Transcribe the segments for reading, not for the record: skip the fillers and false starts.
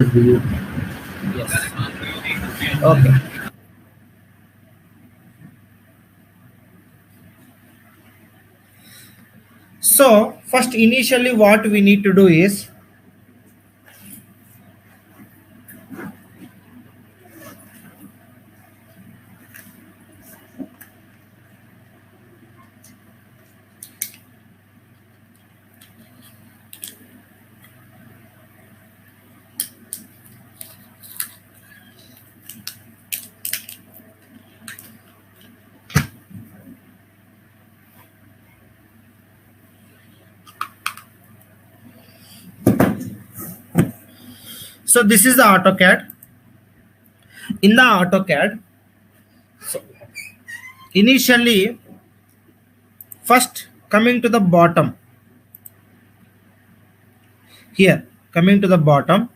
Yes. Okay. So first initially what we need to do is, so this is the AutoCAD. In the AutoCAD, so initially first coming to the bottom here, coming to the bottom.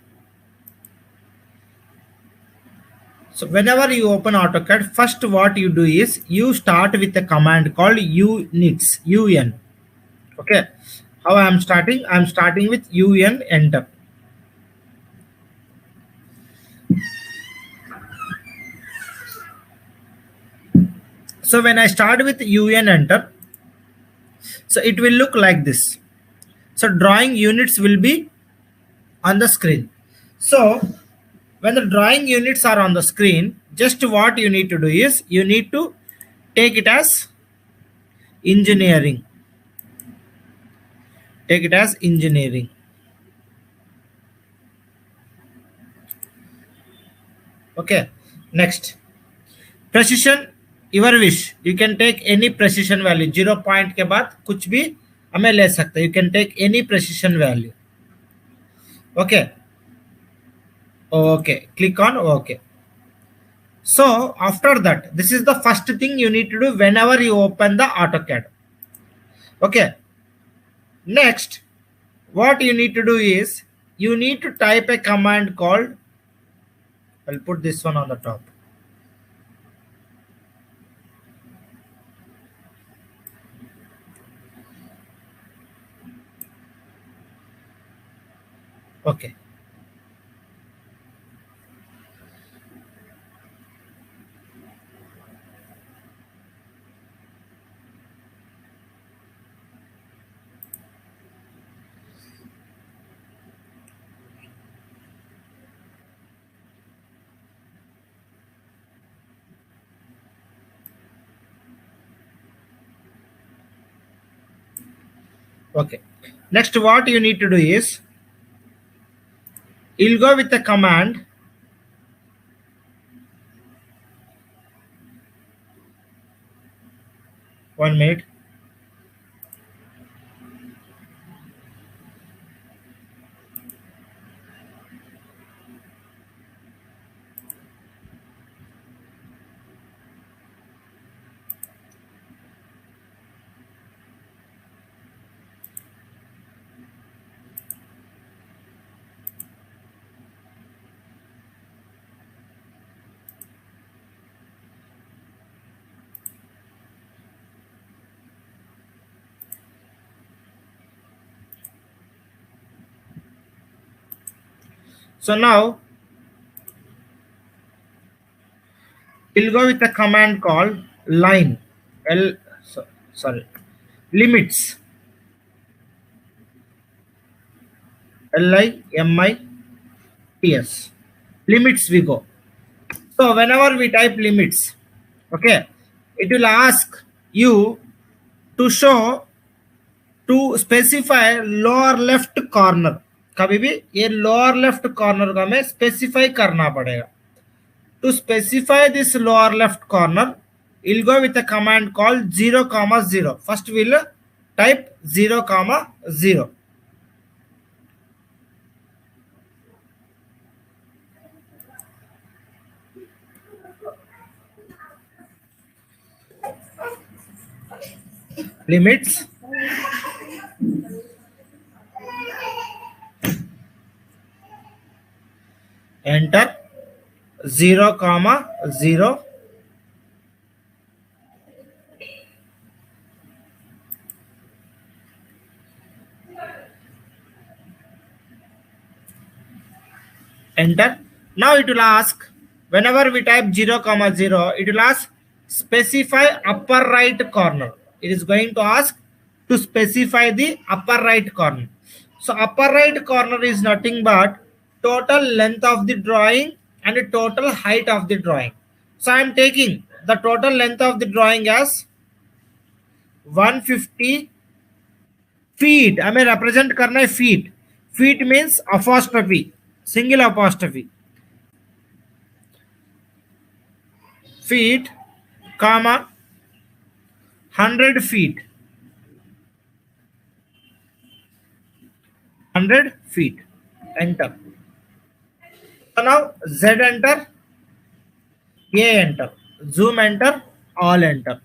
So whenever you open AutoCAD, first what you do is you start with a command called units, un. Okay. How I am starting? I am starting with un, enter. So when I start with un, enter, so it will look like this. So drawing units will be on the screen. So when the drawing units are on the screen, just what you need to do is you need to take it as engineering. Take it as engineering. Okay. Next, precision, your wish. You can take any precision value. 0 point के बाद कुछ भी हमें ले सकते. You can take any precision value. Okay. Okay. Click on OK. So after that, this is the first thing you need to do whenever you open the AutoCAD. Okay. Next, what you need to do is you need to type a command called, I'll put this one on the top. Okay. Okay. Next, what you need to do is you'll go with the command. One minute. So now you'll go with the command called line. Sorry, limits. LIMITS. Limits we go. So whenever we type limits, okay, it will ask you to show, to specify lower left corner. कभी भी ये lower left corner का हमें specify करना पड़ेगा. To specify this lower left corner, we'll go with a command called 0, 0. First we'll type 0, 0. Limits. Enter 0, 0. enter. Now it will ask, whenever we type 0 comma 0, it will ask specify upper right corner. It is going to ask to specify the upper right corner. So upper right corner is nothing but total length of the drawing and the total height of the drawing. So I am taking the total length of the drawing as 150 feet. I may represent करना है feet. Feet means apostrophe, single apostrophe. Feet, comma 100 feet. 100 feet. Enter. So now Z enter, A enter, zoom enter, all enter.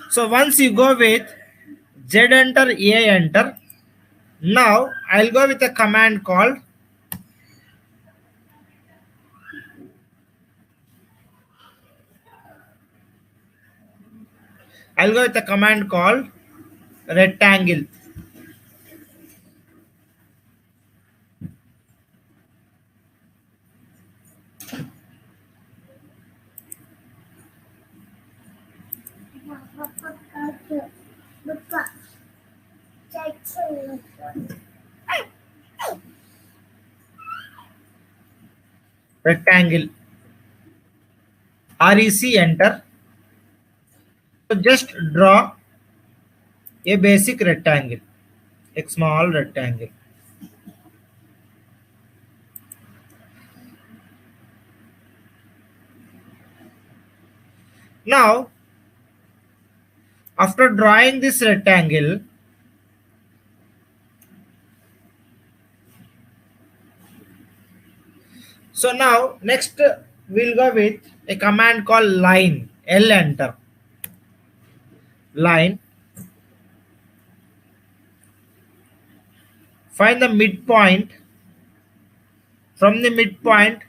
So once you go with Z enter, A enter, now I'll go with a command called rectangle. Rectangle. REC enter. So just draw a basic rectangle, a small rectangle. Now, after drawing this rectangle, so now next we'll go with a command called line. L enter. Line. Find the midpoint. From the midpoint,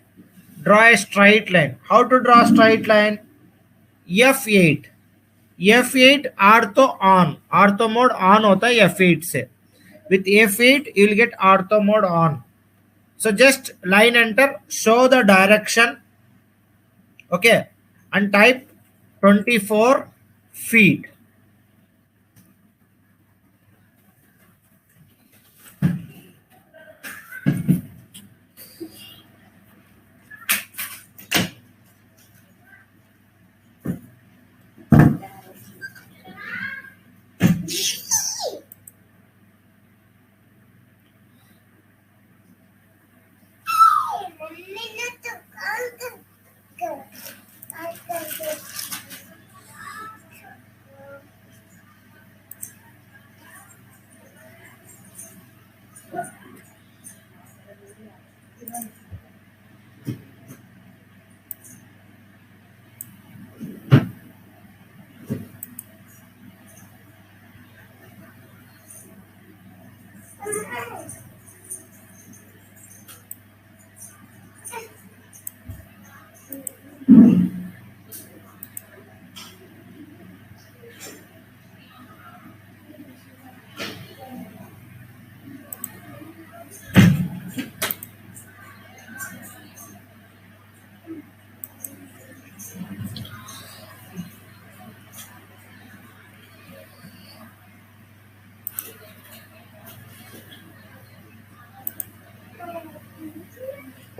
draw a straight line. How to draw a straight line? F8. F8 ortho on. Ortho mode on होता है F8 से. With F8 you will get ortho mode on. So just line enter, show the direction, okay, and type 24 feet.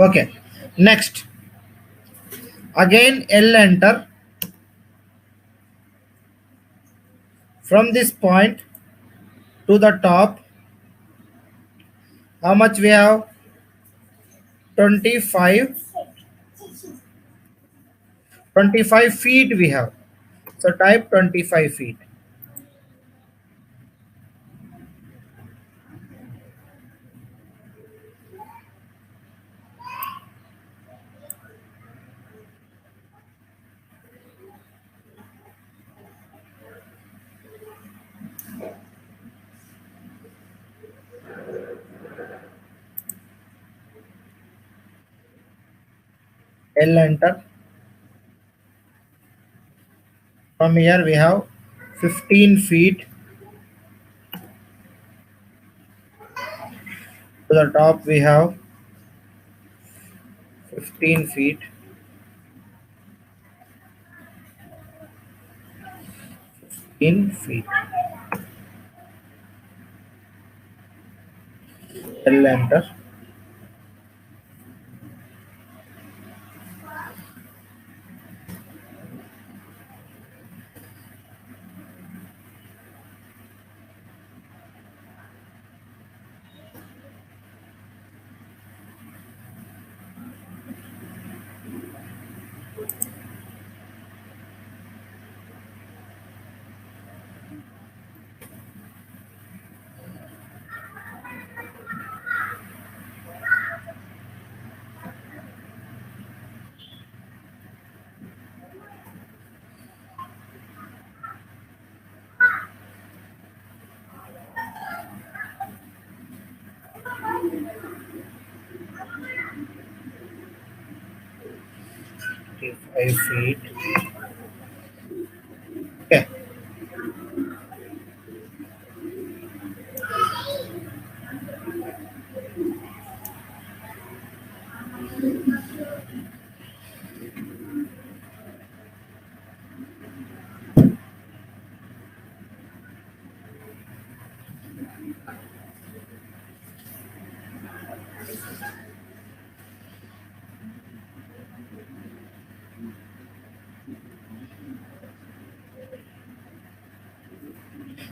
Okay, next again L enter. From this point to the top, how much we have? 25 feet we have. So type 25 feet. L enter. From here we have 15 feet to the top. We have 15 feet, 15 feet. Tell enter. Five feet. Okay.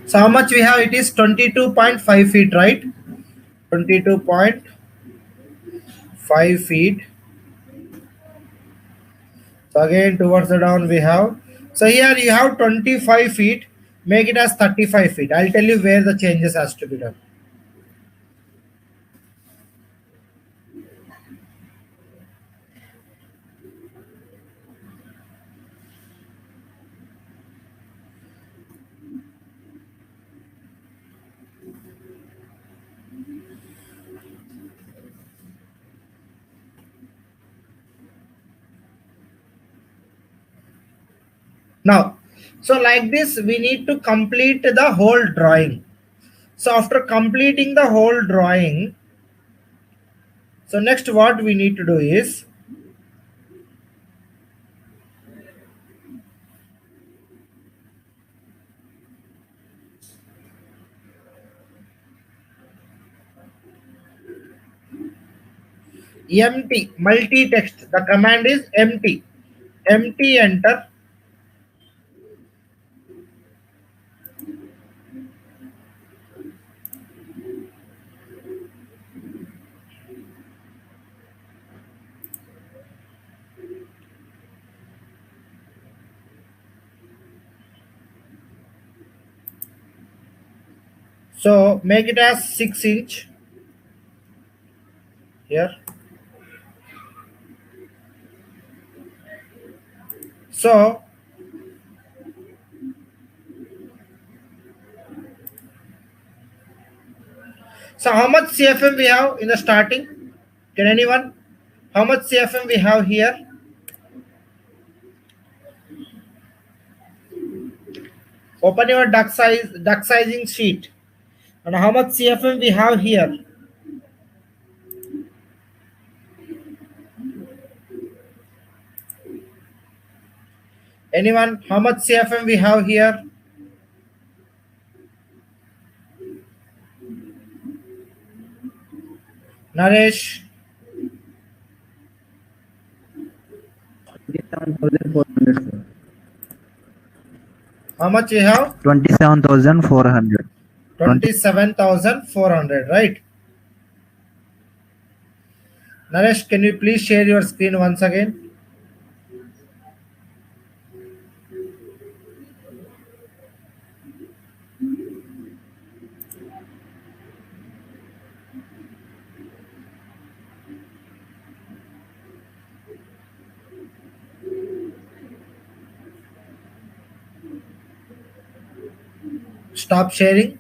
So how much we have? It is 22.5 feet, right? 22.5 feet. So again towards the down we have. So here you have 25 feet. Make it as 35 feet. I'll tell you where the changes has to be done. Now, so like this, we need to complete the whole drawing. So after completing the whole drawing, so next what we need to do is empty multi-text. The command is empty. Empty enter. So make it as 6 inch here. So how much CFM we have in the starting? Can anyone? How much CFM we have here? Open your duct sizing sheet. And how much CFM we have here? Anyone? How much CFM we have here? Naresh? 27,400. How much we have? 27,400. 27,400, right? Naresh, can you please share your screen once again? Stop sharing.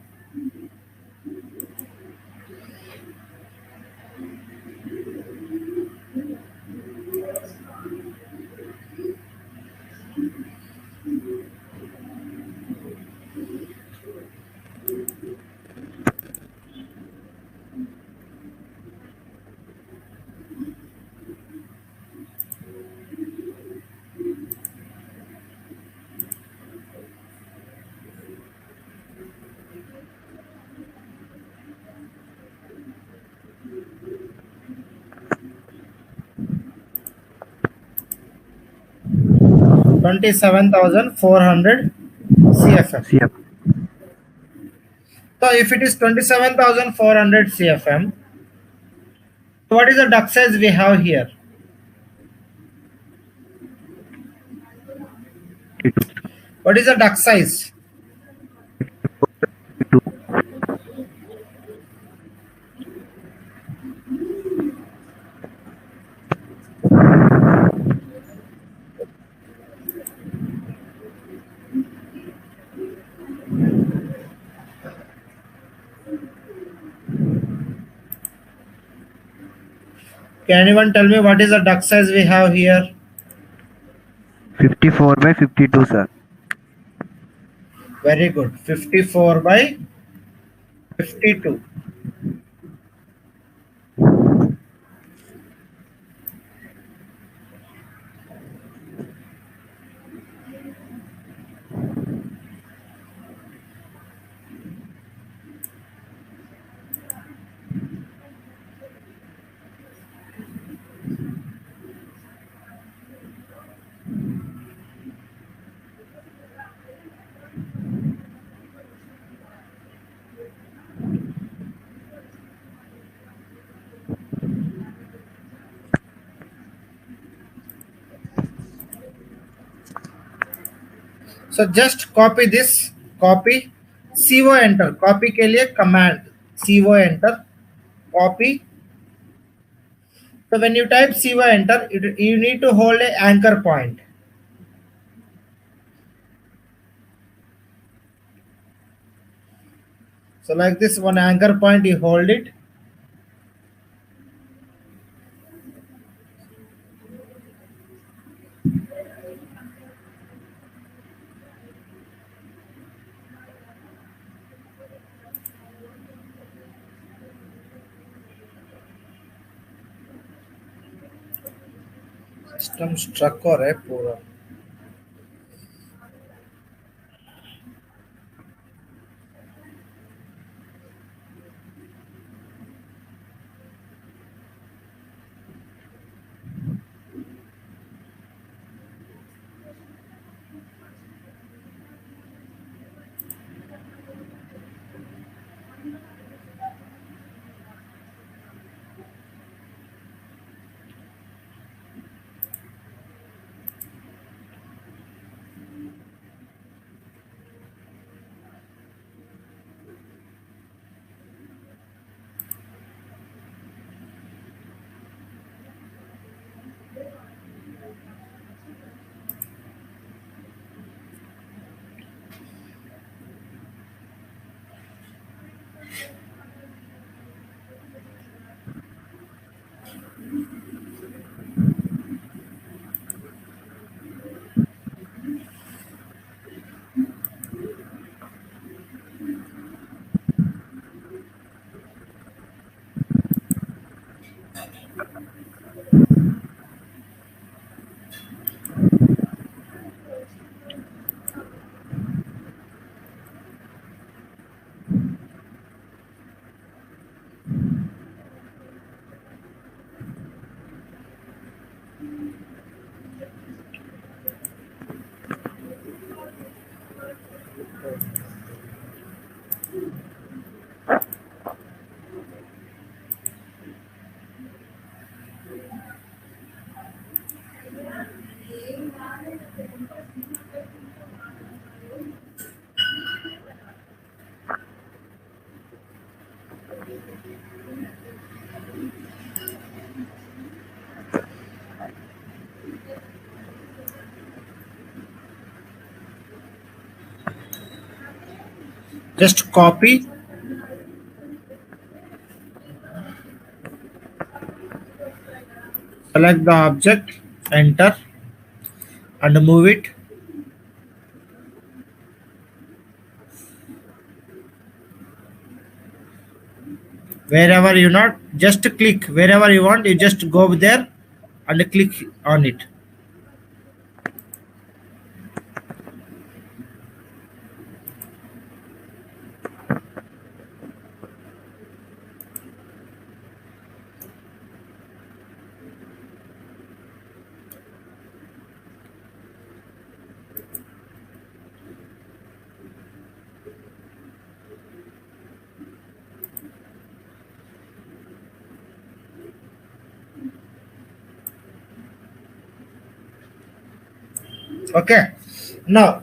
27,400 CFM. CF. So if it is 27,400 CFM, what is the duct size we have here? 52. What is the duct size? 52. Can anyone tell me what is the duct size we have here? 54 by 52, sir. Very good. 54 by 52. So just copy this. Copy. CO enter. Copy के लिए command. CO enter. Copy. So when you type CO enter, you need to hold a anchor point. So like this, one anchor point, you hold it. System struck हो रहा है पूरा. Just copy. Select the object, enter, and move it. Wherever you not, just click wherever you want. You just go there and click on it. Okay. Now,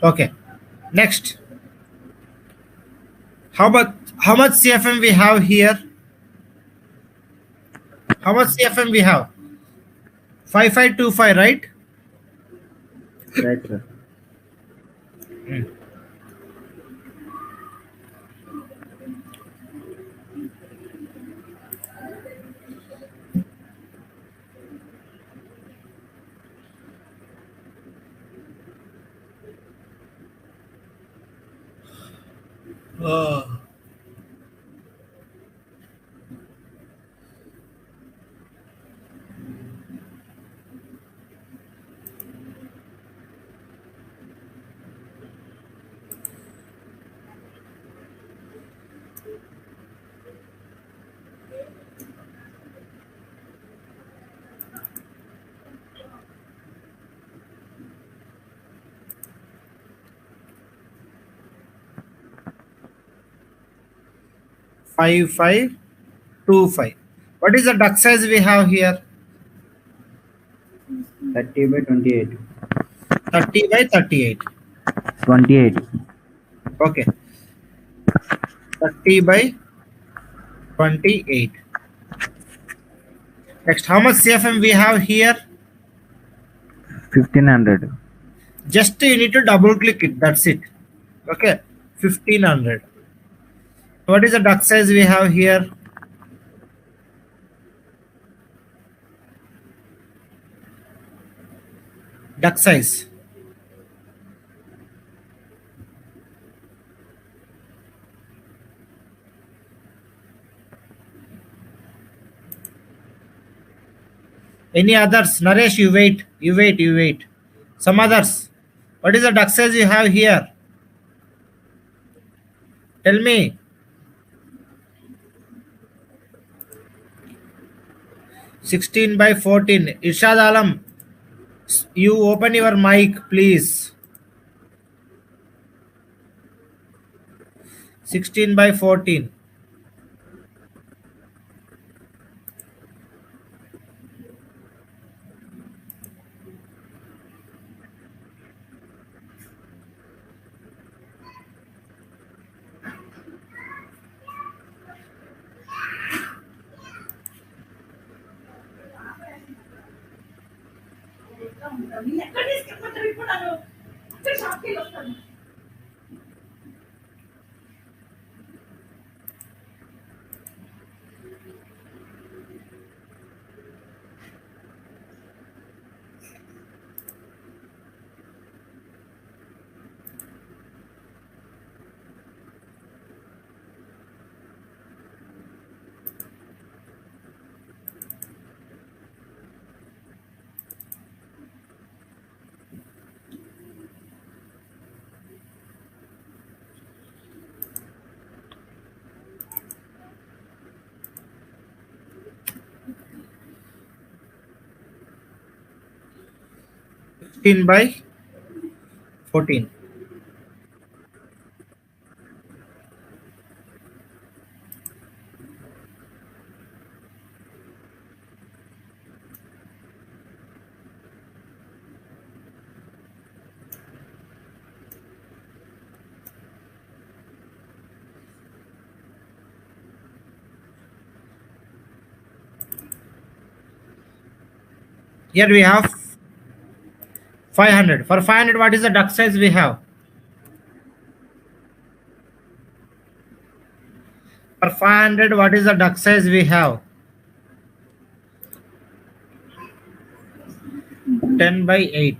okay. Next, how much CFM we have here? How much CFM we have? 5525, right? Right, sir. Oh. 5525. What is the duct size we have here? 30 by 28. 30 by 38. 28. Okay. 30 by 28. Next, how much CFM we have here? 1500. Just you need to double click it. That's it. Okay. 1500. What is the duct size we have here? Duct size. Any others? Naresh, you wait. You wait. You wait. Some others. What is the duct size you have here? Tell me. 16 by 14. Irshad Alam, you open your mic, please. 16 by 14. Fifteen by 14. Here we have 500. For 500, what is the duct size we have? For 500, what is the duct size we have? 10 by 8.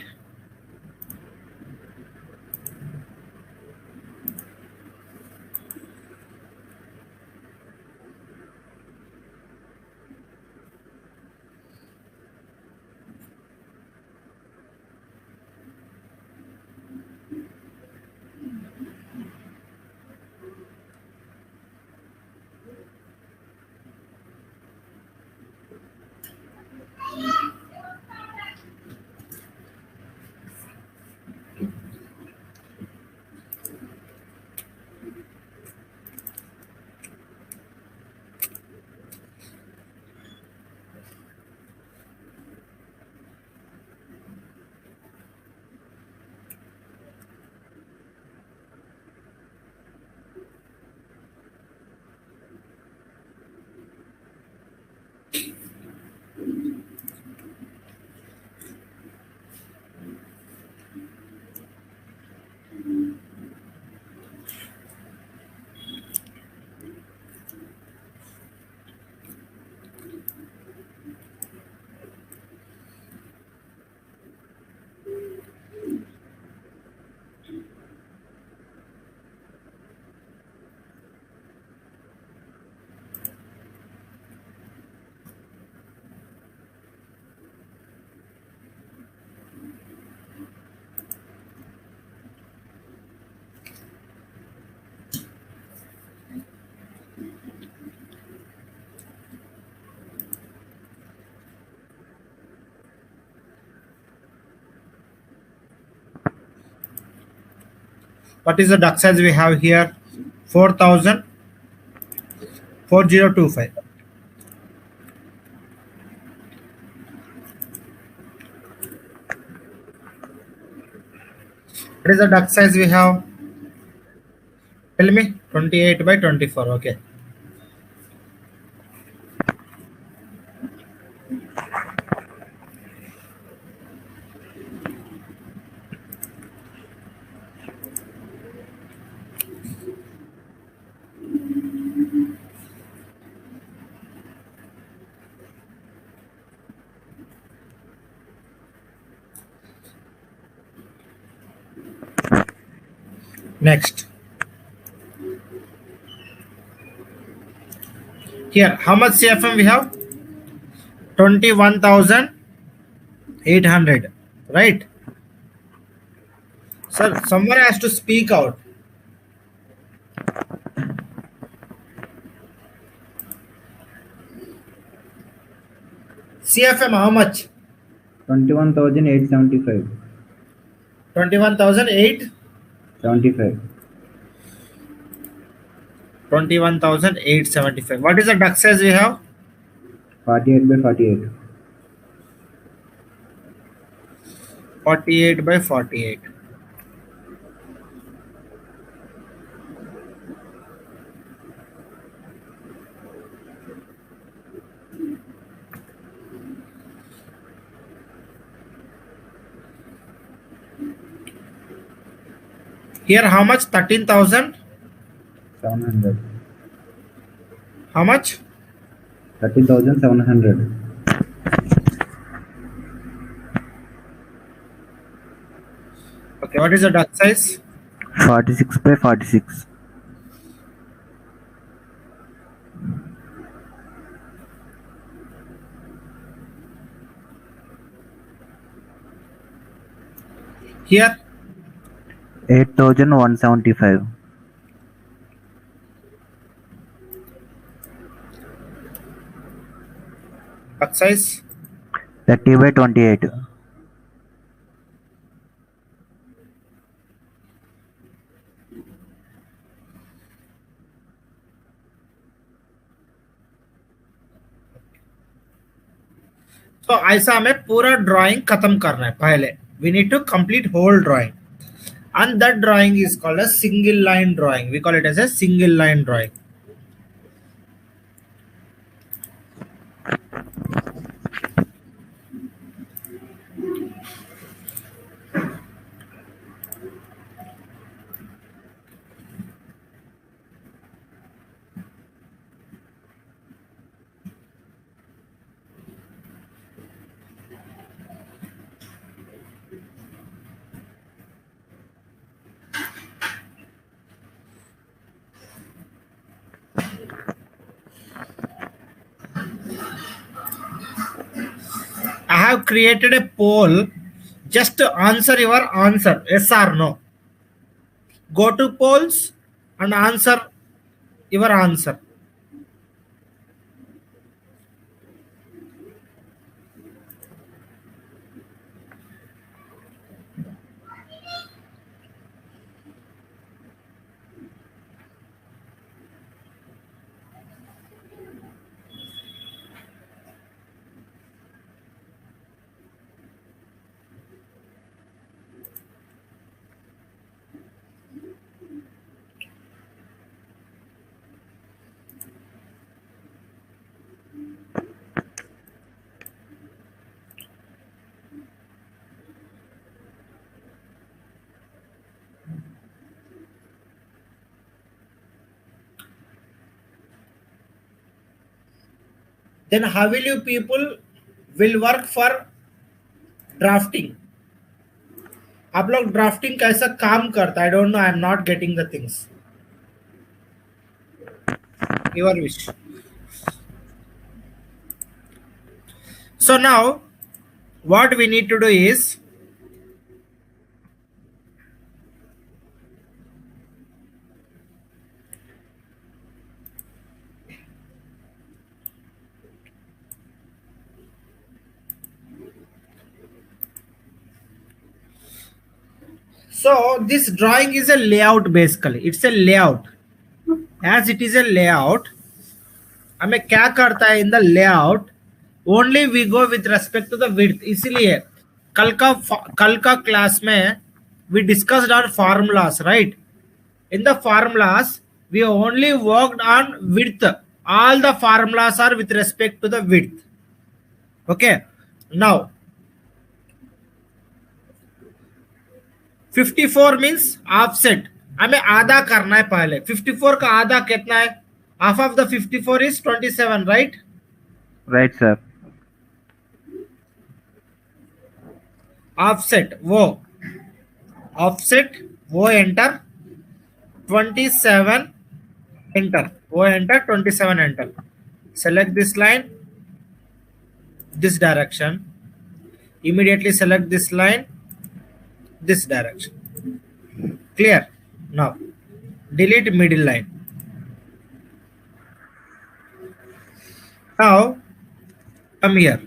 What is the duct size we have here? 4025. What is the duct size we have? Tell me. 28 by 24. Okay. Next. Here, how much CFM we have? 21,800. Right? Sir, someone has to speak out. CFM, how much? 21,875. 21,008. 75. 21,875. What is the duct size we have? 48 by 48. 48 by 48. Here, how much? 13,000. 700. How much? 13,700. Okay, what is the duct size? 46 by 46. Here, 8,175. duct size. 30 by 28. तो ऐसा हमें पूरा drawing खत्म करना है पहले. We need to complete whole drawing, and that drawing is called a single line drawing. We call it as a single line drawing. I have created a poll. Just answer your answer, yes or no. Go to polls and answer your answer. Then how will you people will work for drafting? आप लोग drafting कैसा काम करता है? I don't know. I am not getting the things. Your wish. So now, what we need to do is So this drawing is a layout basically. It's a layout. As it is a layout, हमें क्या करता है in the layout only we go with respect to the width. इसलिए कल का class में we discussed on formulas, right? In the formulas we only worked on width. all the formulas are with respect to the width. Okay, now 54 means offset. हमें आधा करना है पहले. 54 का आधा कितना है? Half of the 54 is 27, right? Right, sir. Offset वो enter 27 enter. Go enter 27 enter. Select this line, this direction. Immediately select this line, this direction. Clear? Now delete middle line. Now come here.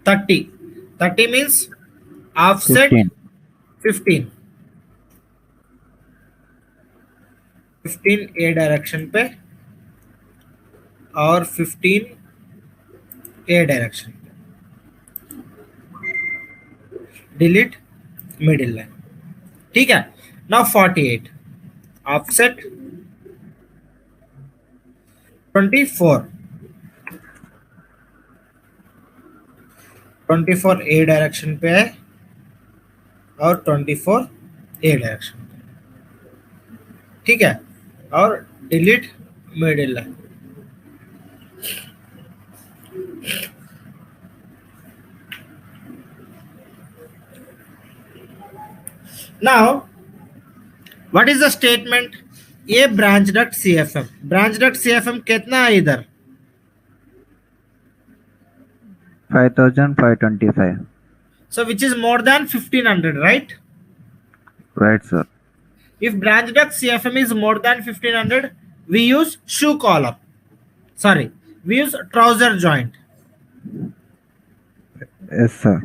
30 means offset 15 A direction पे और 15 ए direction पे. Delete middle line. ठीक है. Now 48 offset 24 ए direction पे है और 24 ए direction पे. ठीक है. और delete middle line. Now what is the statement? A branch duct CFM. branch duct CFM कितना है इधर? 5525. So which is more than 1500, right? Right, sir. If branch duct CFM is more than 1500, we use shoe collar. Sorry, we use trouser joint. Yes, sir.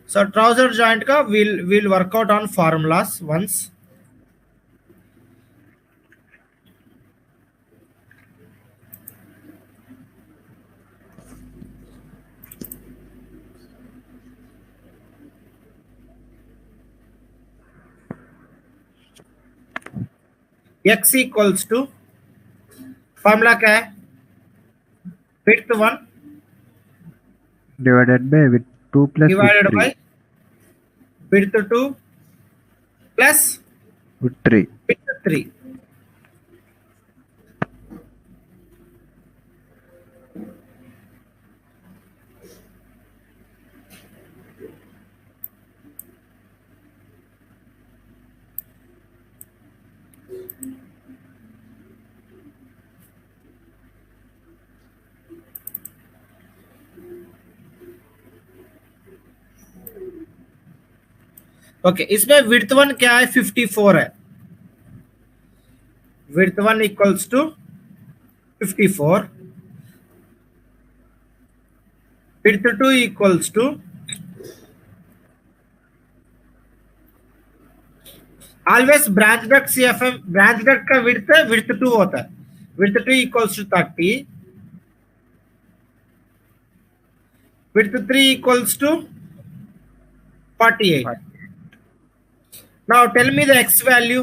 So trouser joint का we'll work out on formulas once. X equals to formula क्या है? width 1 divided by with 2 plus divided with 3. by width 2 plus with 3. width 3. Okay, इसमें width 1 क्या है? 54 है. Width 1 equals to 54. Width 2 equals to always branch duct CFM. Branch duct का width 2 होता है. Width 2 equals to 30. Width 3 equals to 48. Now tell me the x value.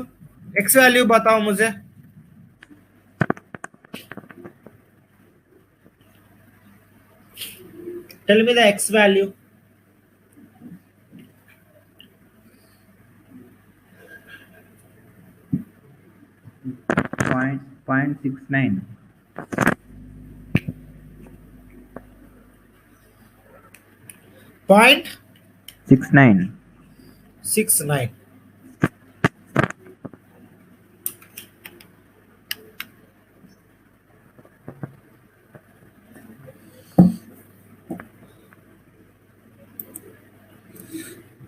x value बताओ मुझे. Tell me the x value. Point 69. Point 69. 69.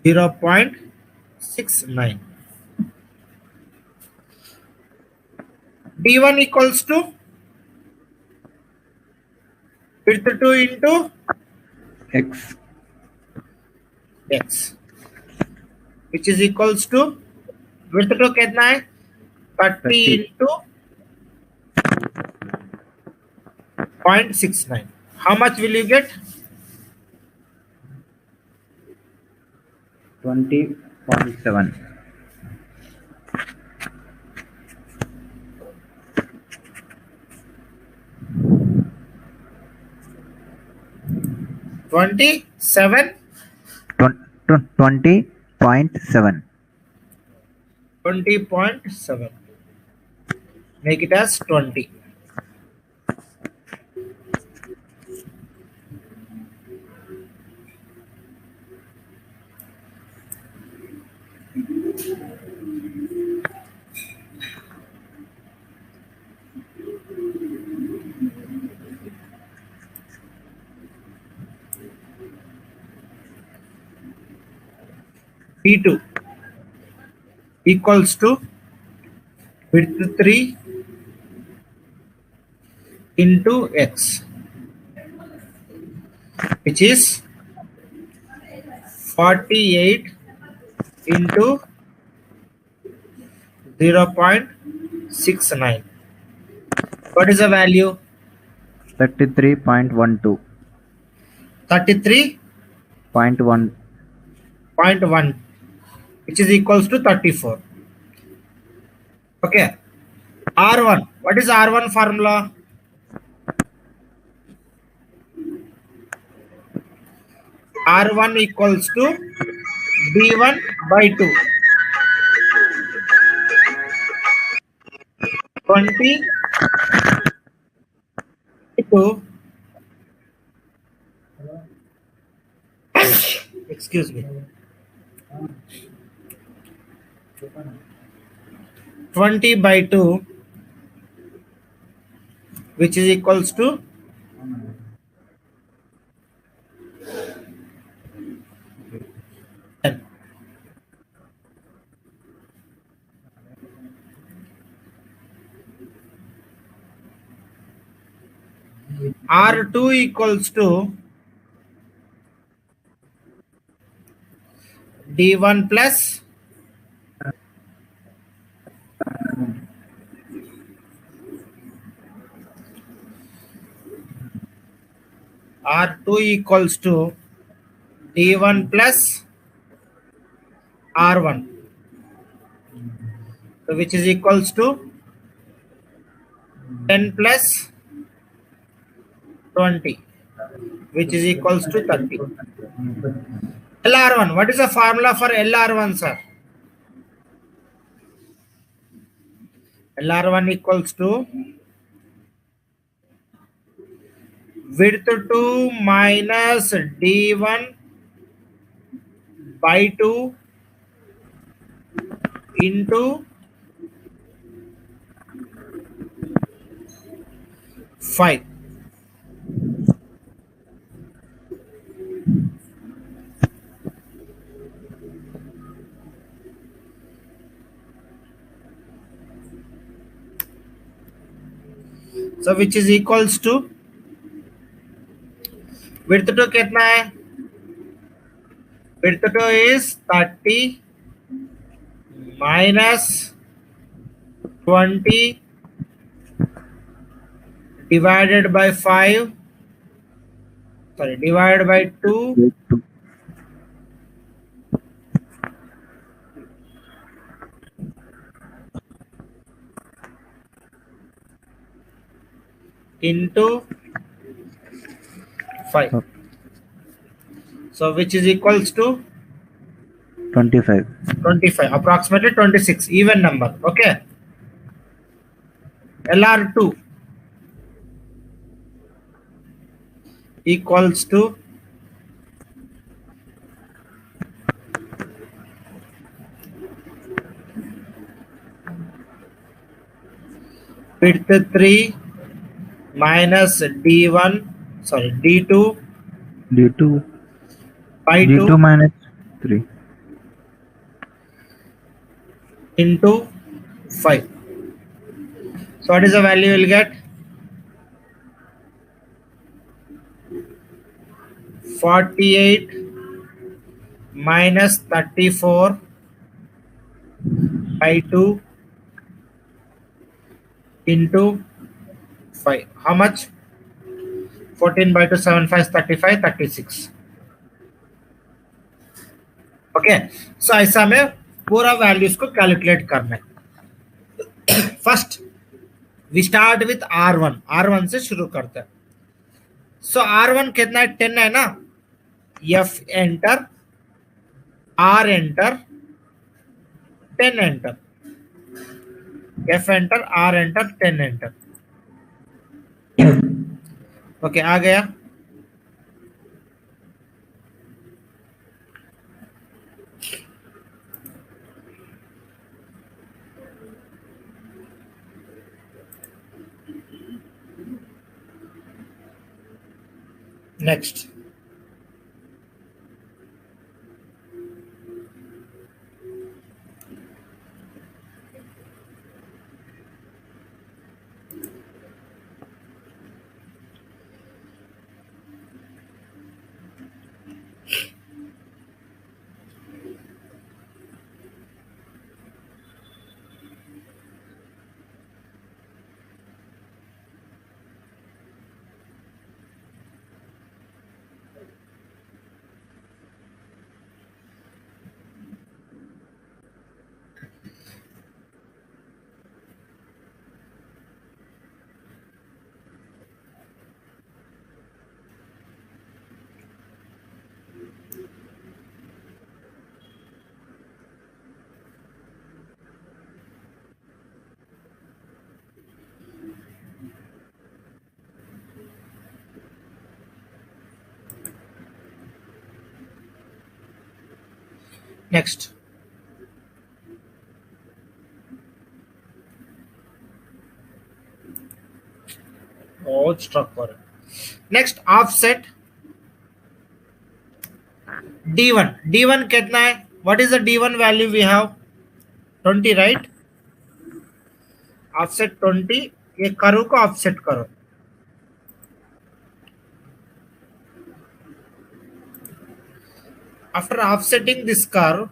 .69. D1 equals to width 2 into X. x. which is equals to width to कितना है 30 30 into 0.69. How much will you get? 20.7. 27. 20.7. 20.7. Make it as 20. P2 equals to width 3 into x, which is 48 into 0.69. What is the value? 33.12. 33.1, 0.1. which is equals to 34. Okay. R1. What is R1 formula? R1 equals to D1 by 2. 20 to, excuse me, 20 by 2, which is equals to 10. R2 equals to D1 plus R2 equals to D1 plus R1, so which is equals to 10 plus 20, which is equals to 30. LR1, what is the formula for LR1, sir? LR1 equals to width 2 minus D1 by 2 into 5. So which is equals to width to कितना है? Width to is 30 minus 20 divided by 5, sorry, divided by 2 into 5. So which is equals to 25. 25, approximately 26, even number. Okay. LR2 equals to width 3 minus D1, sorry, D2 D2. by D2 2 minus 3. into 5. So what is the value you will get? 48 minus 34 by 2 into 5. How much? 14 by 2, 7, 5, 35, 36. Okay, सो ऐसा में पूरा values को calculate करना है. First we start with R1 से शुरू करते हैं. सो R1 कितना है? 10 है ना. F enter, R enter, 10 enter, F enter, R enter, 10 enter. Okay, आ गया. नेक्स्ट नेक्स्ट बहुत स्ट्रक पर. नेक्स्ट ऑफसेट D1 कितना है? What is the D1 value we have? 20, right. Offset 20. ये कर्व को ऑफसेट करो. After offsetting this curve,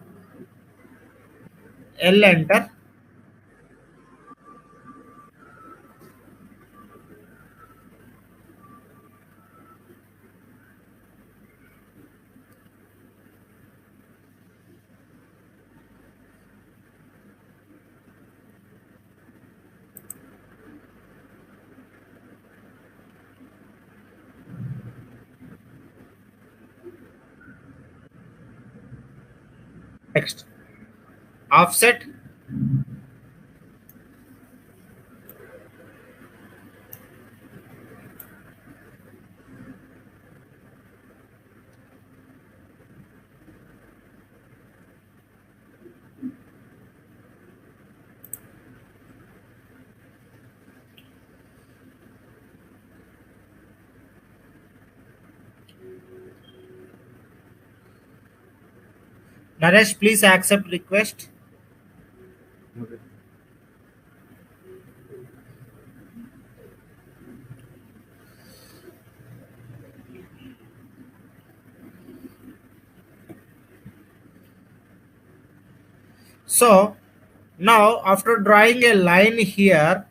L enter, next offset, Naresh, please accept request. So now after drawing a line here,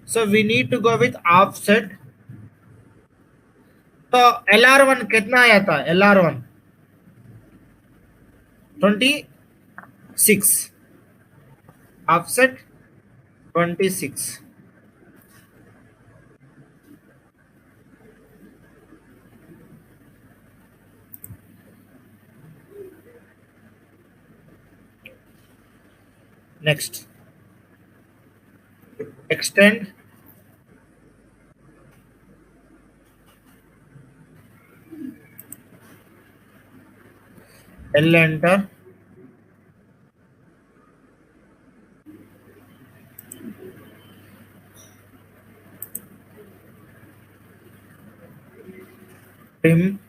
so we need to go with offset. तो LR1 कितना आया था? LR1 26, offset 26. Next, extend, L enter, trim,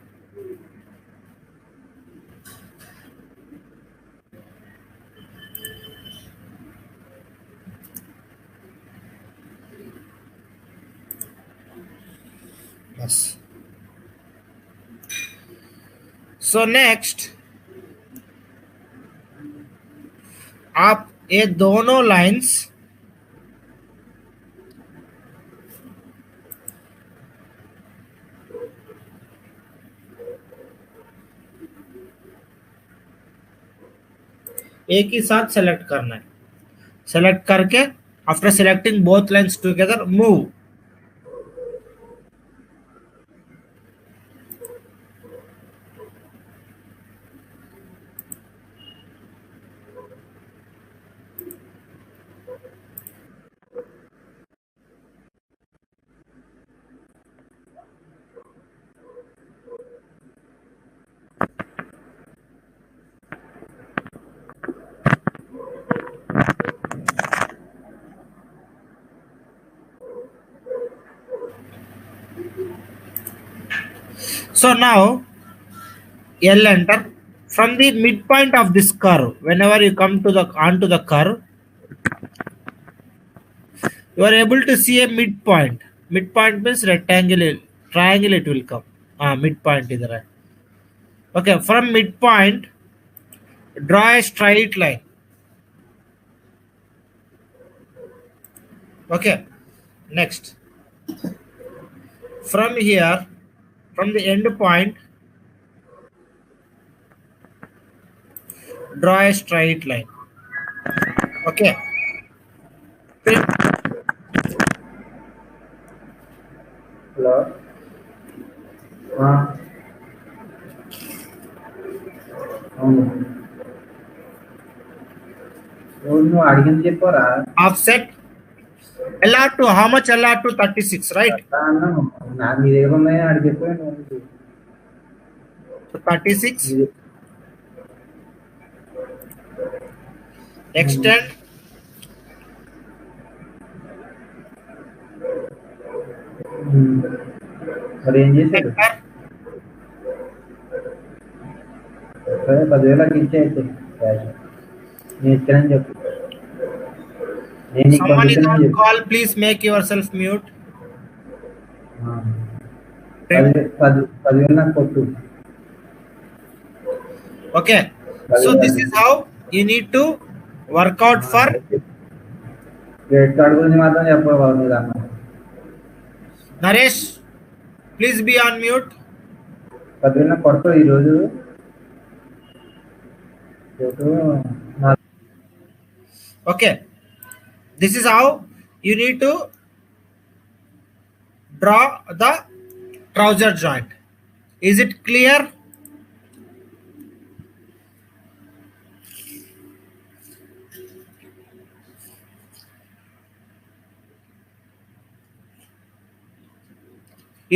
yes. So next आप ये दोनों lines एक ही साथ select करना है. सेलेक्ट करके after selecting both lines together move. So now L enter. From the midpoint of this curve, whenever you come to the onto the curve, you are able to see a midpoint. Midpoint means rectangle, triangle it will come. Midpoint is right. Okay, from midpoint, draw a straight line. Okay, next. From here, from the end point, draw a straight line. Okay. Hello అవును నువ్వు అడిగింది చెప్పారా Offset LR2. How much LR2? 36, right? అన్నాను నా మీ దగ్గర ఉన్నాయి అడిగి చెప్పాను So 36. Extend. మరి ఏం చేశాడు Enter. సరే 10,000 ఇచ్చేయచ్చు క్యాష్ నేను ఇచ్చానని చెప్పు నేను నీకు Someone is పంపించానని on చెప్పు call. Please make yourself mute. 10,000 నాకు కొట్టు Okay. So this is how you need to work out for. Credit card గురించి మాత్రం చెప్పవాలి మీరు అన్న Naresh, please be on mute. 10,000 నాకు కొడతావు ఈరోజు Okay. This is how you need to draw the trouser joint. Is it clear?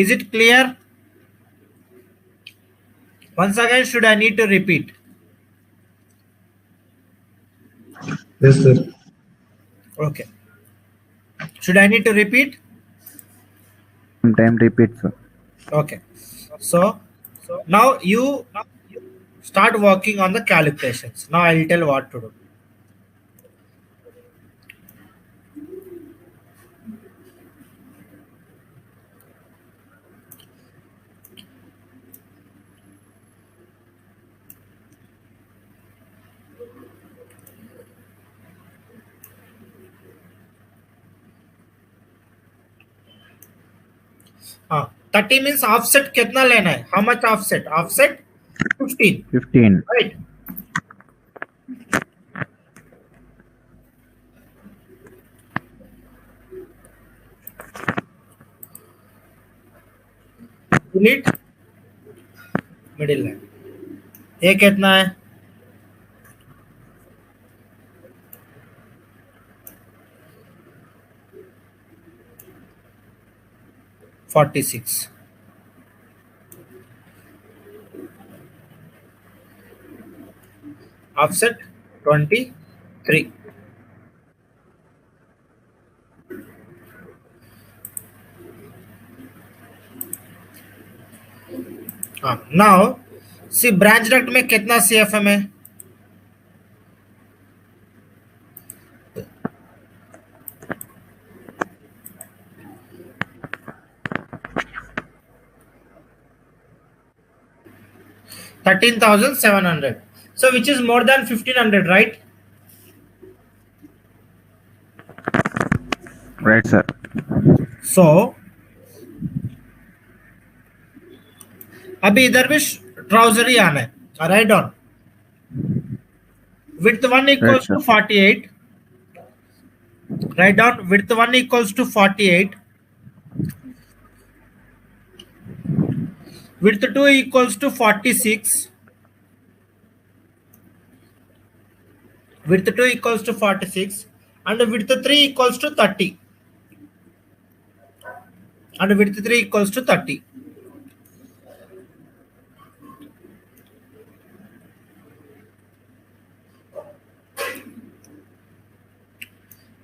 Is it clear? Once again, should I need to repeat? Yes, sir. Okay. Should I need to repeat? Sometime repeat, sir. Okay. So now you start working on the calculations. Now I will tell what to do. हाँ 30 means offset कितना लेना है? How much offset? Offset 15. 15. Right. Delete middle line. ये कितना है? 46. Offset 23. Now see branch duct में कितना CFM है? $13,700. So which is more than 1,500, right? Right, sir. So अभी इधर भी ट्राउजर ही आना है, write down width 1 Right, equals sir. to 48, write down width 1 equals to 48, width 2 equals to 46, width 2 equals to 46, and width 3 equals to 30, and width 3 equals to 30.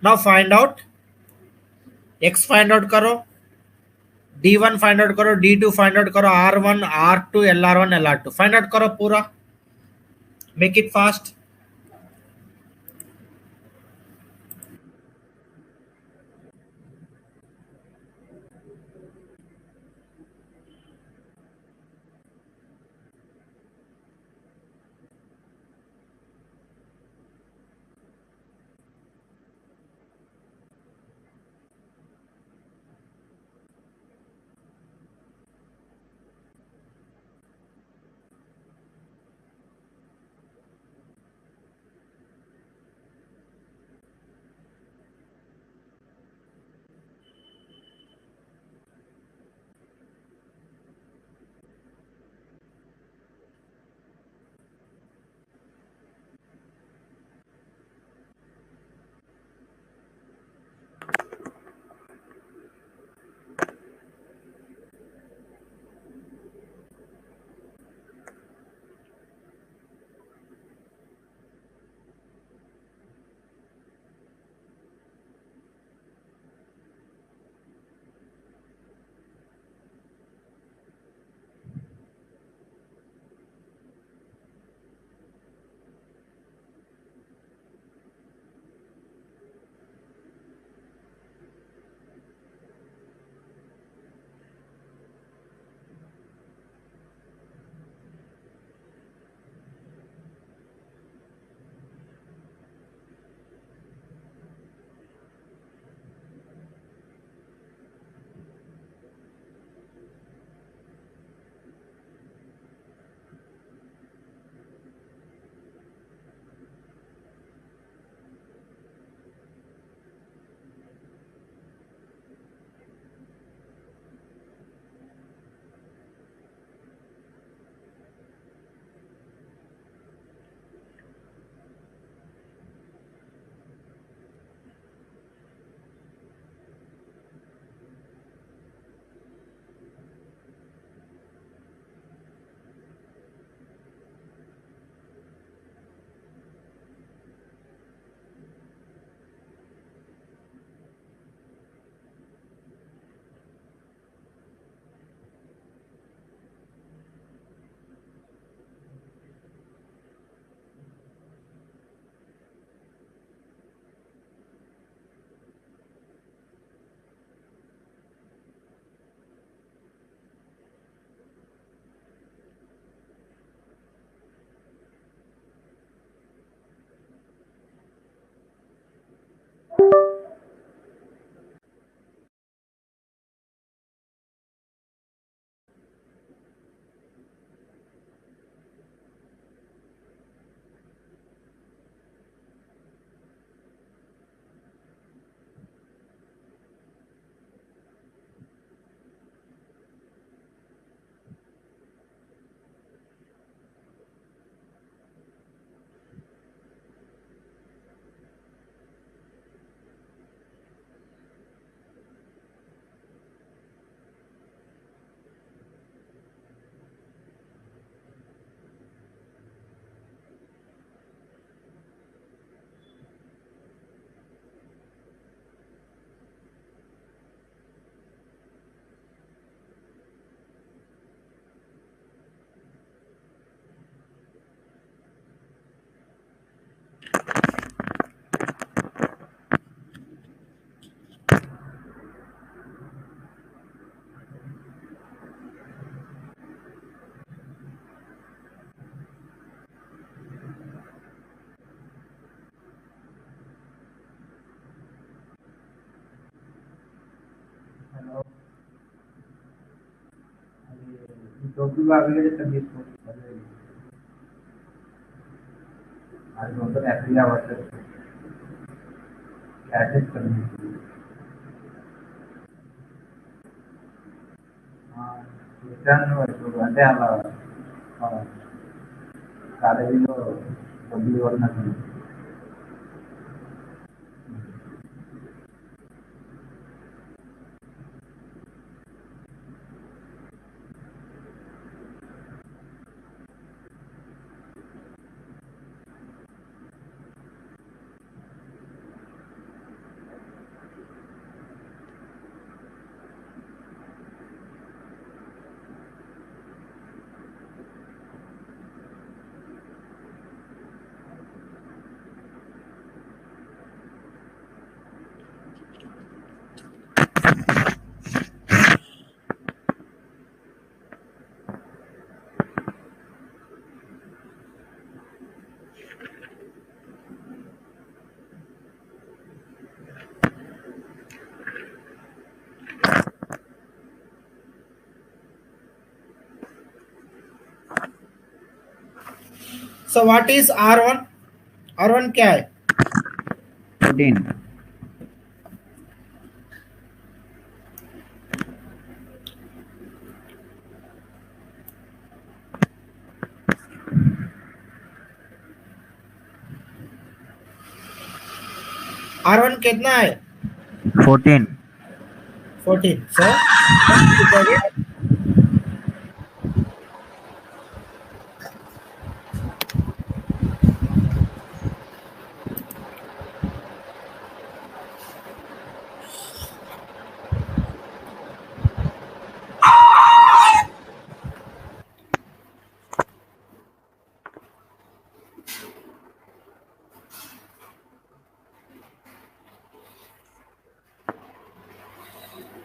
Now find out x find out करो, d1 find out करो, d2 find out करो, r1 r2 lr1 lr2 find out करो पूरा, make it fast. टोपी बागले तबीयत को आज नोटर April आवश्यक कैसेट करनी విషయాన్ని అంటే అలా కాలేజీలో డబ్బులు ఇవ్వాలన్నట్టు So what is R1? R1 क्या है? 14 R1 कितना है? 14 14. So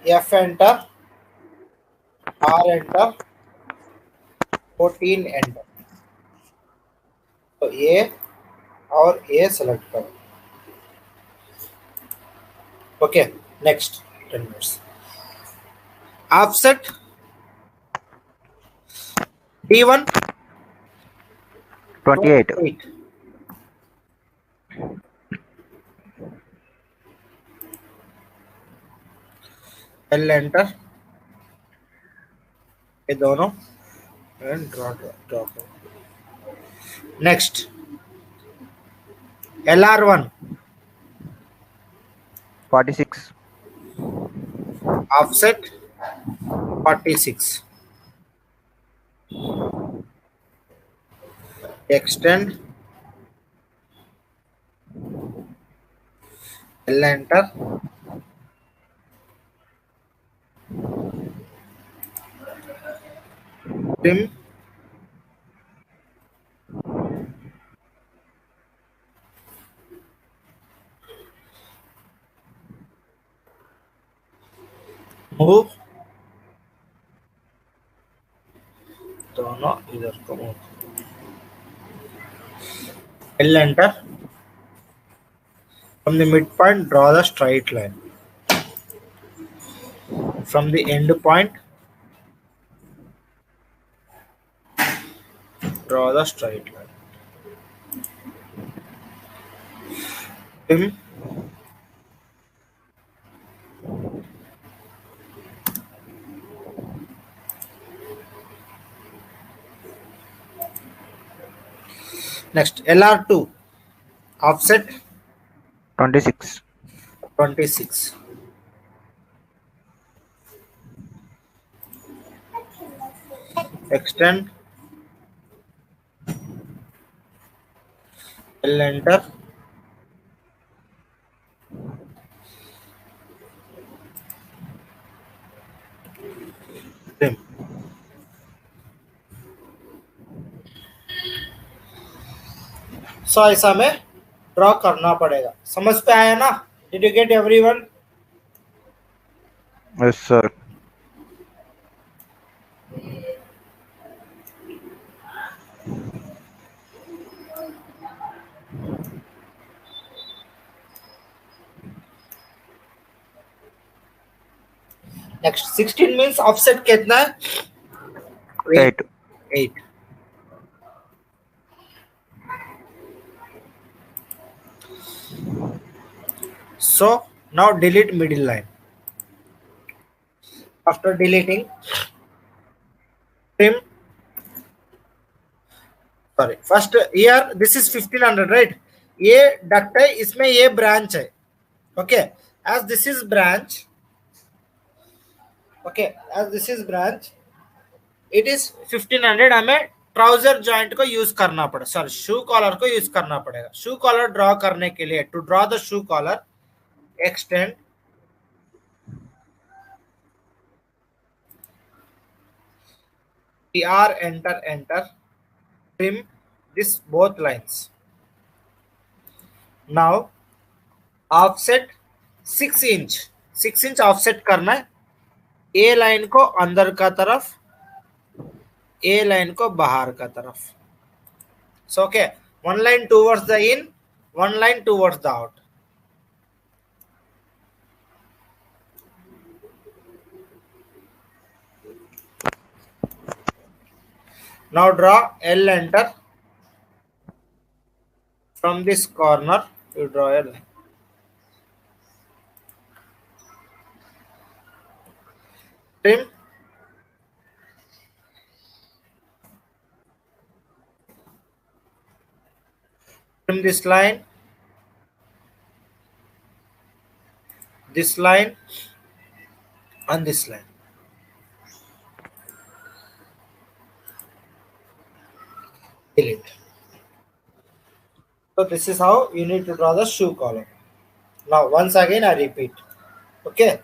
F enter, R enter, 14 enter. तो A और A select करो. Okay, next 10 minutes. Offset D1 28 28. L enter. ये दोनों and draw. Next LR1 46 offset 46. Extend L enter. Trim move दोनों इधर को move. L enter. From the midpoint, draw the straight line. From the end point, draw the straight line. Trim next LR2 offset 26 26. Extend L enter. Trim. So ऐसा में draw करना पड़ेगा. समझ पे आया ना? Did you get everyone? yes sir Next 16 means offset कितना है? 8. 8. 8. So now delete middle line. After deleting, trim. Sorry, first here this is 1500, right? ये duct है, इसमें ये branch है. Okay, as this is branch. Okay, as this is branch, it is 1500. हमें trouser joint को use करना पड़ेगा, sorry shoe collar को यूज करना पड़ेगा. शू कॉलर ड्रॉ करने के लिए, to draw the shoe collar, extend TR, enter, trim this both lines. Now offset 6 inch, 6 inch offset करना है. ए लाइन को अंदर का तरफ, ए लाइन को बाहर का तरफ. So okay, one line towards the in, one line towards the out. Now draw L, enter. From this corner you draw a line. Trim. Trim this line, and this line. Delete. So this is how you need to draw the shoe collar. Now once again I repeat. Okay.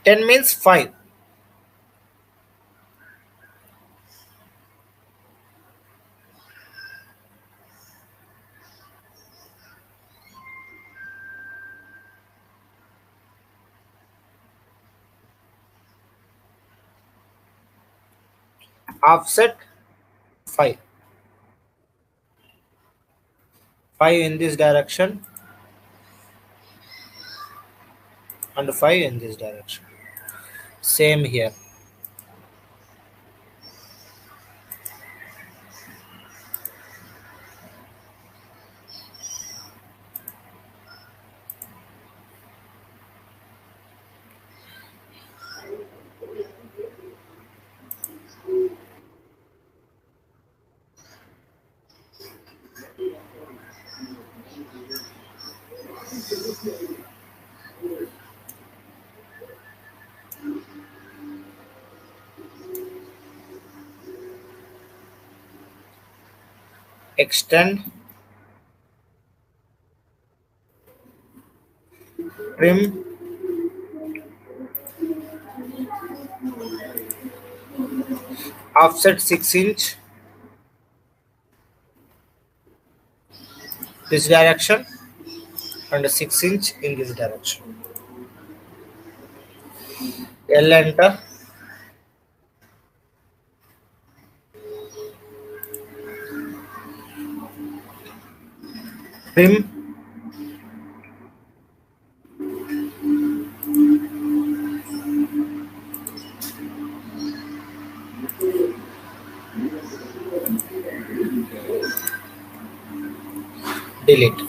Ten means 5. Offset 5. 5 in this direction and 5 in this direction. Same here. Extend, trim, offset 6 inch this direction and 6 inch in this direction. L, enter. Trim, delete.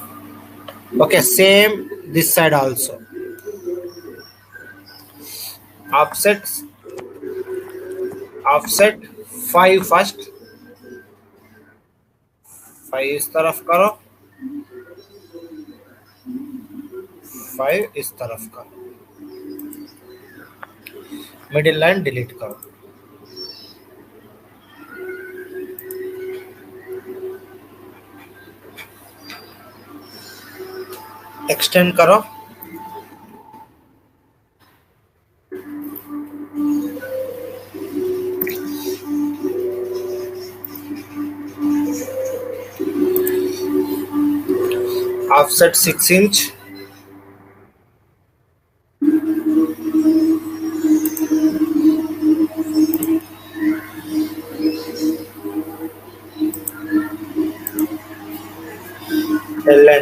Okay, same this side also. Offset 5 first. 5 इस तरफ करो, 5 इस तरफ करो. Middle line delete करो. Extend करो. Offset 6 inch.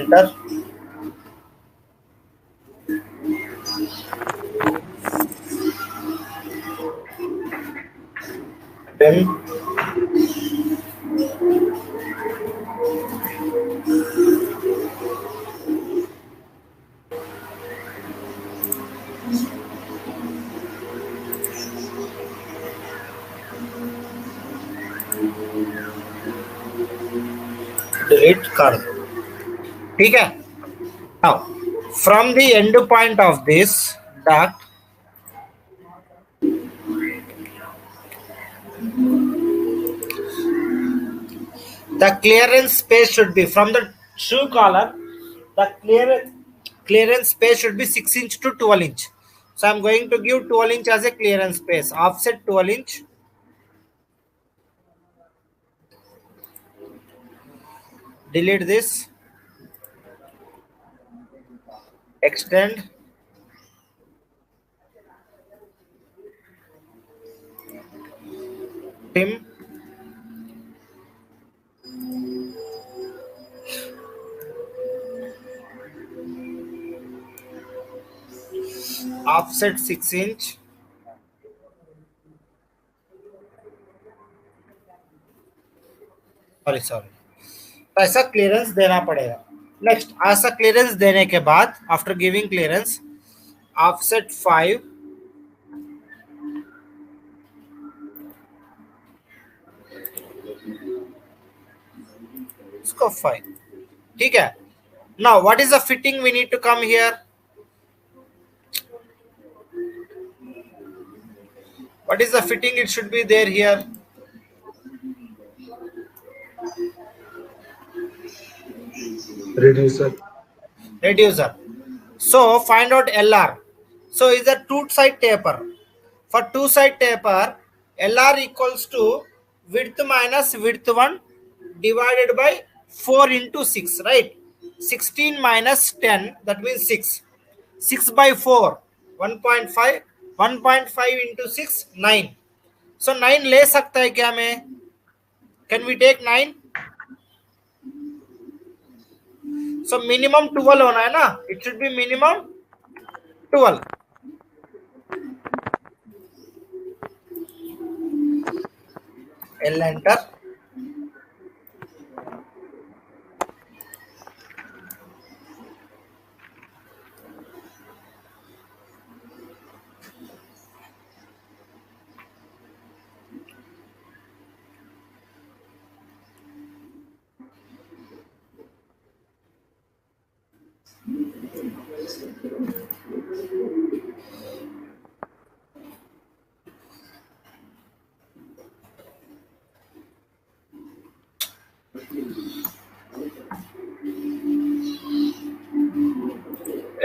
enter. Then delete कर दो. ठीक है. Now from the end point of this duct, the clearance space should be from the shoe collar. The clearance space should be 6 inch to 12 inch. So I'm going to give 12 inch as a clearance space. Offset 12 inch. Delete this. Extend. Trim. Offset 6 inch. Sorry तो ऐसा clearance देना पड़ेगा. Next ऐसा clearance देने के बाद after giving clearance offset 5 इसको 5. ठीक है. Now what is the fitting we need to come here. What is the fitting? It should be there here. Reducer. Reducer. So find out LR. So is a two-side taper. For two-side taper, LR equals to width minus width 1 divided by 4 into 6, right? 16 minus 10, that means 6. 6 by 4, 1.5. 1.5 into 6, 9. So 9 ले सकता है क्या मैं? Can we take 9? So minimum 12 होना है ना. It should be minimum 12. L enter.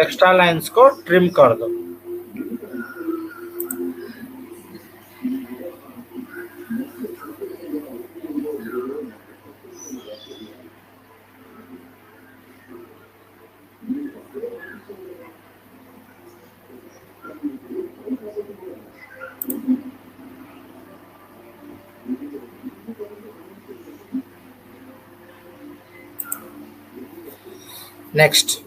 Extra lines को trim कर दो. नेक्स्ट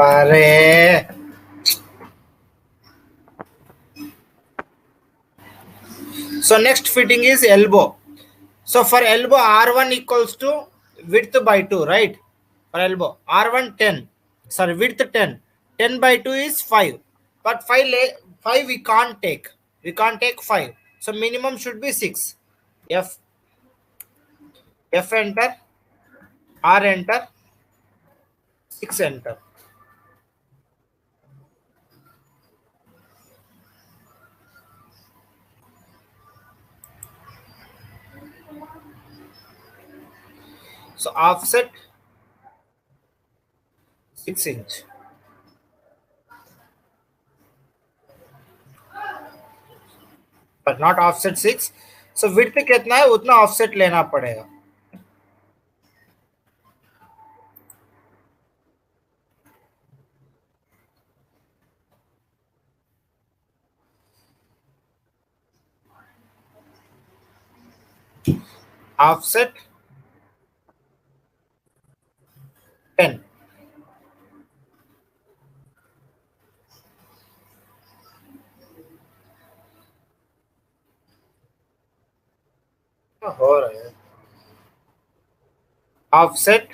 अरे So next fitting is elbow. So for elbow, R1 equals to width by 2, right? For elbow, R1 10. Sorry, width 10. 10 by 2 is 5. But 5 we can't take. We can't take 5. So minimum should be 6. F, F enter, R enter, 6 enter. So offset 6 inch. But not offset 6. So width कितना है उतना offset लेना पड़ेगा. Offset 10. हो रहा है. Offset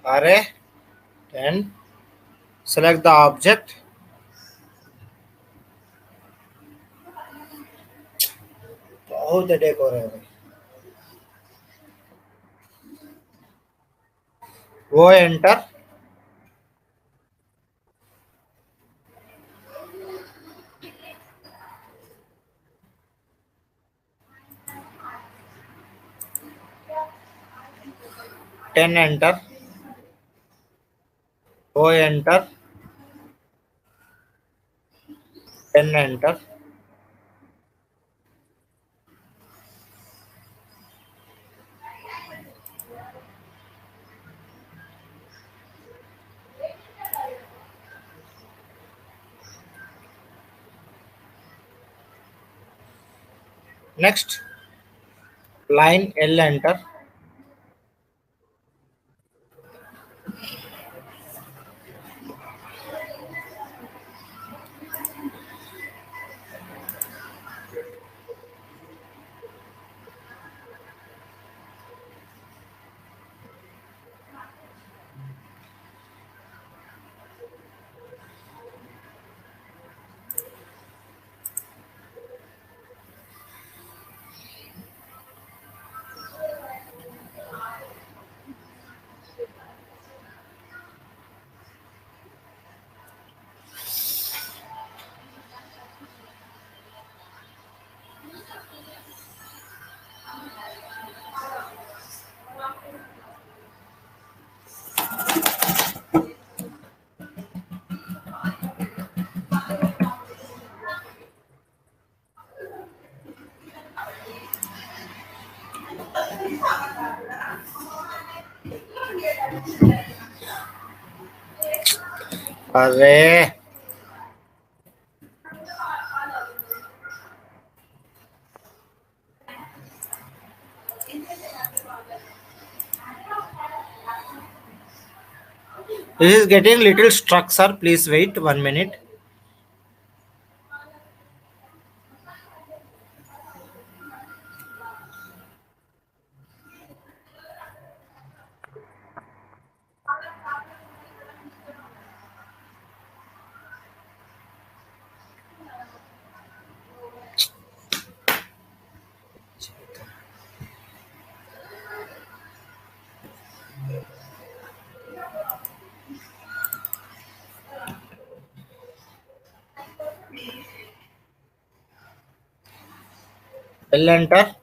array 10. Select the object. बहुत headache हो रहा है. वो enter. Ten enter. वो enter. 10 enter. Next line L enter. अरे this is getting little stuck, sir. Please wait 1 minute. L enter.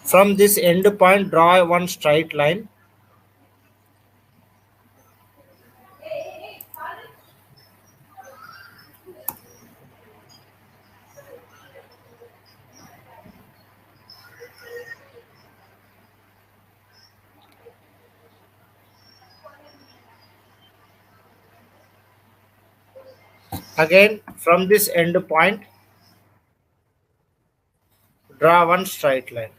From this end point, draw one straight line. Again, from this end point, draw one straight line.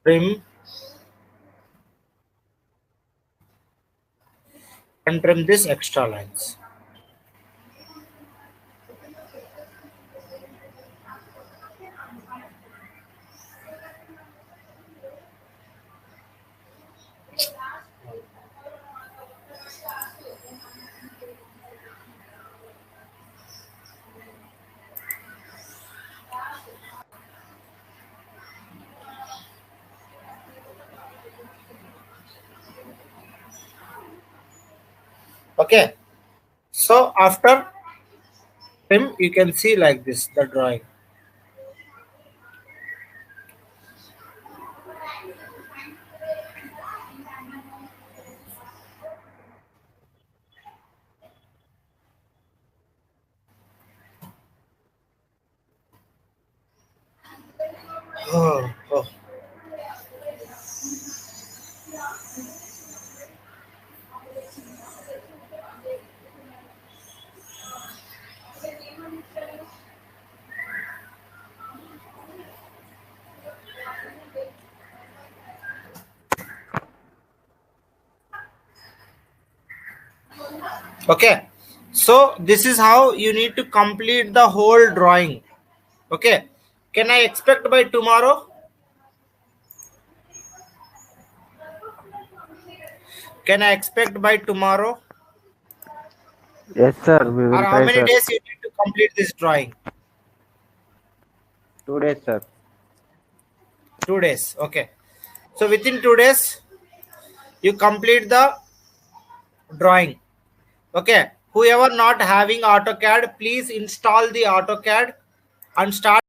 Trim and trim this extra lines. Okay. So after trim, you can see like this the drawing. Oh, oh. Okay. So this is how you need to complete the whole drawing. Okay. Can I expect by tomorrow? Can I expect by tomorrow? Yes, sir. We Or will how try, many sir. days you need to complete this drawing? 2 days, sir. 2 days. Okay. So within 2 days, you complete the drawing. Okay. Whoever not having AutoCAD, please install the AutoCAD and start